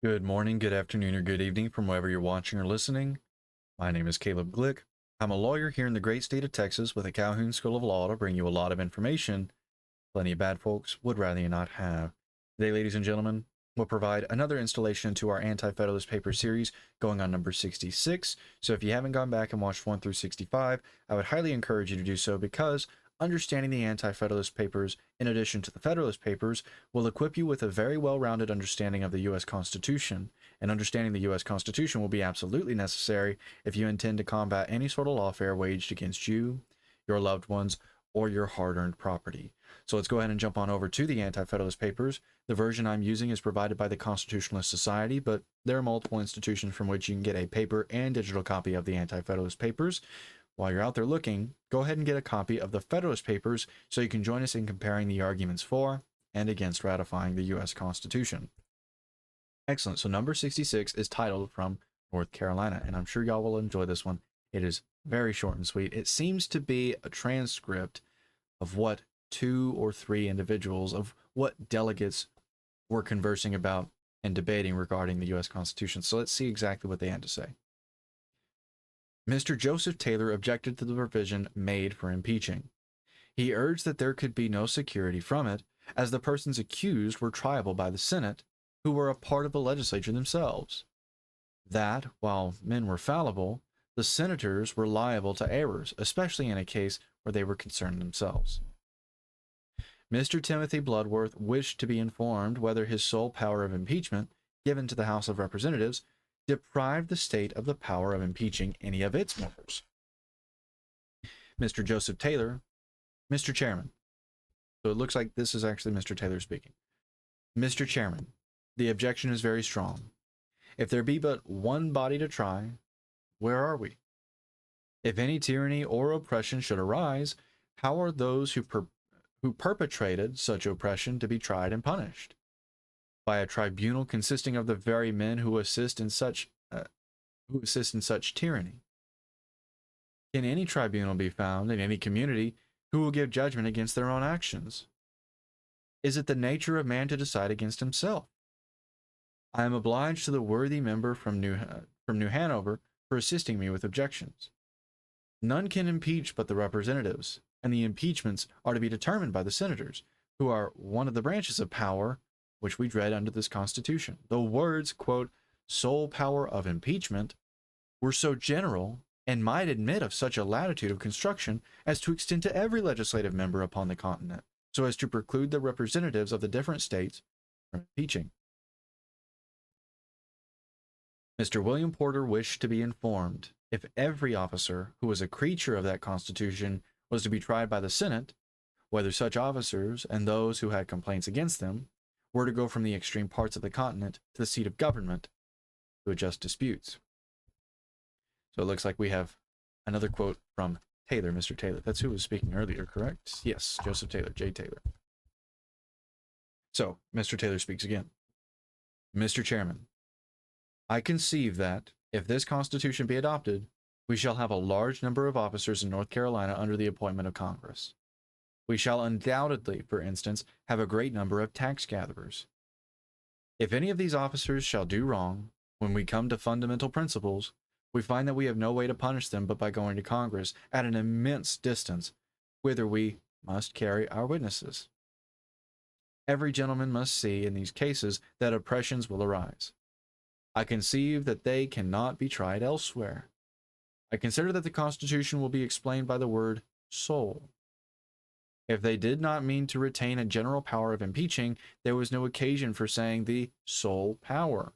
Good morning, good afternoon, or good evening from wherever you're watching or listening. My name is Caleb Glick. I'm a lawyer here in the great state of Texas with a Calhoun School of Law to bring you a lot of information plenty of bad folks would rather you not have. Today, ladies and gentlemen, we'll provide another installation into our Anti-Federalist Papers series going on number 66. So if you haven't gone back and watched 1 through 65, I would highly encourage you to do so because understanding the Anti-Federalist Papers, in addition to the Federalist Papers, will equip you with a very well-rounded understanding of the U.S. Constitution. And understanding the U.S. Constitution will be absolutely necessary if you intend to combat any sort of lawfare waged against you, your loved ones, or your hard-earned property. So let's go ahead and jump on over to the Anti-Federalist Papers. The version I'm using is provided by the Constitutionalist Society, but there are multiple institutions from which you can get a paper and digital copy of the Anti-Federalist Papers. While you're out there looking, go ahead and get a copy of the Federalist Papers so you can join us in comparing the arguments for and against ratifying the U.S. Constitution. Excellent. So number 66 is titled from North Carolina, and I'm sure y'all will enjoy this one. It is very short and sweet. It seems to be a transcript of what 2 or 3 individuals, of what delegates were conversing about and debating regarding the U.S. Constitution. So let's see exactly what they had to say. Mr. Joseph Taylor objected to the provision made for impeaching. He urged that there could be no security from it, as the persons accused were triable by the Senate, who were a part of the legislature themselves. That, while men were fallible, the senators were liable to errors, especially in a case where they were concerned themselves. Mr. Timothy Bloodworth wished to be informed whether his sole power of impeachment, given to the House of Representatives, deprived the state of the power of impeaching any of its members. Mr. Joseph Taylor, Mr. Chairman. So it looks like this is actually Mr. Taylor speaking. Mr. Chairman, the objection is very strong. If there be but one body to try, where are we? If any tyranny or oppression should arise, how are those who perpetrated such oppression to be tried and punished? By a tribunal consisting of the very men who assist in such tyranny. Can any tribunal be found in any community who will give judgment against their own actions? Is it the nature of man to decide against himself? I am obliged to the worthy member from New Hanover for assisting me with objections. None can impeach but the representatives, and the impeachments are to be determined by the senators, who are one of the branches of power which we dread under this Constitution. The words, quote, sole power of impeachment, were so general and might admit of such a latitude of construction as to extend to every legislative member upon the continent, so as to preclude the representatives of the different states from impeaching. Mr. William Porter wished to be informed if every officer who was a creature of that Constitution was to be tried by the Senate, whether such officers and those who had complaints against them were to go from the extreme parts of the continent to the seat of government to adjust disputes. So it looks like we have another quote from Taylor, Mr. Taylor. That's who was speaking earlier, correct? Yes, Joseph Taylor, J. Taylor. So, Mr. Taylor speaks again. Mr. Chairman, I conceive that, if this Constitution be adopted, we shall have a large number of officers in North Carolina under the appointment of Congress. We shall undoubtedly, for instance, have a great number of tax gatherers. If any of these officers shall do wrong, when we come to fundamental principles, we find that we have no way to punish them but by going to Congress at an immense distance, whither we must carry our witnesses. Every gentleman must see in these cases that oppressions will arise. I conceive that they cannot be tried elsewhere. I consider that the Constitution will be explained by the word sole. If they did not mean to retain a general power of impeaching, there was no occasion for saying the sole power.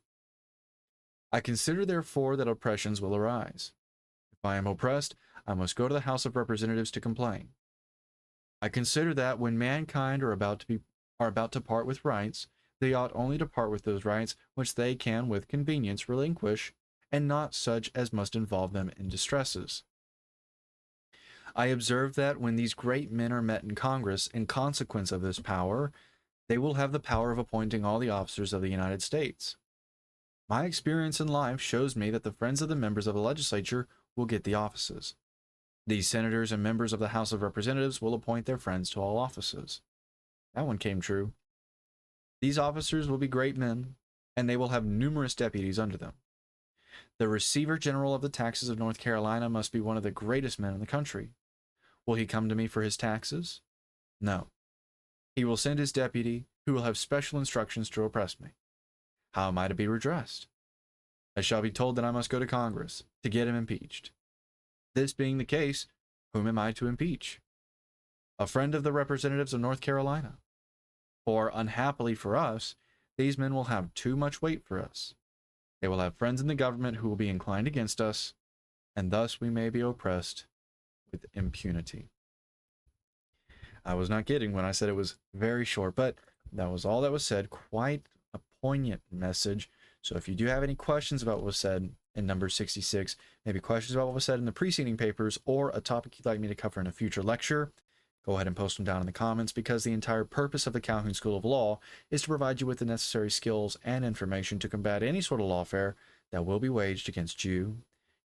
I consider, therefore, that oppressions will arise. If I am oppressed, I must go to the House of Representatives to complain. I consider that when mankind are about to part with rights, they ought only to part with those rights which they can with convenience relinquish, and not such as must involve them in distresses. I observe that when these great men are met in Congress, in consequence of this power, they will have the power of appointing all the officers of the United States. My experience in life shows me that the friends of the members of the legislature will get the offices. These senators and members of the House of Representatives will appoint their friends to all offices. That one came true. These officers will be great men, and they will have numerous deputies under them. The Receiver General of the taxes of North Carolina must be one of the greatest men in the country. Will he come to me for his taxes? No. He will send his deputy, who will have special instructions to oppress me. How am I to be redressed? I shall be told that I must go to Congress to get him impeached. This being the case, whom am I to impeach? A friend of the representatives of North Carolina. For, unhappily for us, these men will have too much weight for us. They will have friends in the government who will be inclined against us, and thus we may be oppressed with impunity. I was not kidding when I said it was very short, but that was all that was said. Quite a poignant message. So if you do have any questions about what was said in number 66, maybe questions about what was said in the preceding papers, or a topic you'd like me to cover in a future lecture, go ahead and post them down in the comments, because the entire purpose of the Calhoun School of Law is to provide you with the necessary skills and information to combat any sort of lawfare that will be waged against you,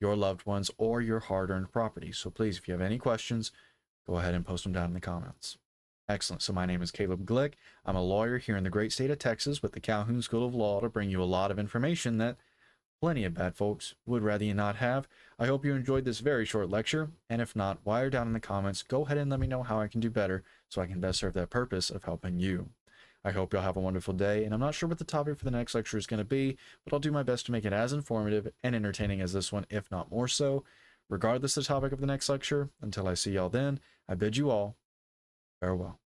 your loved ones, or your hard-earned property. So please, if you have any questions, go ahead and post them down in the comments. Excellent. So my name is Caleb Glick. I'm a lawyer here in the great state of Texas with the Calhoun School of Law to bring you a lot of information that plenty of bad folks would rather you not have. I hope you enjoyed this very short lecture, and if not, wire down in the comments, go ahead and let me know how I can do better so I can best serve that purpose of helping you. I hope you'll have a wonderful day, and I'm not sure what the topic for the next lecture is going to be, but I'll do my best to make it as informative and entertaining as this one, if not more so. Regardless of the topic of the next lecture, until I see y'all then, I bid you all farewell.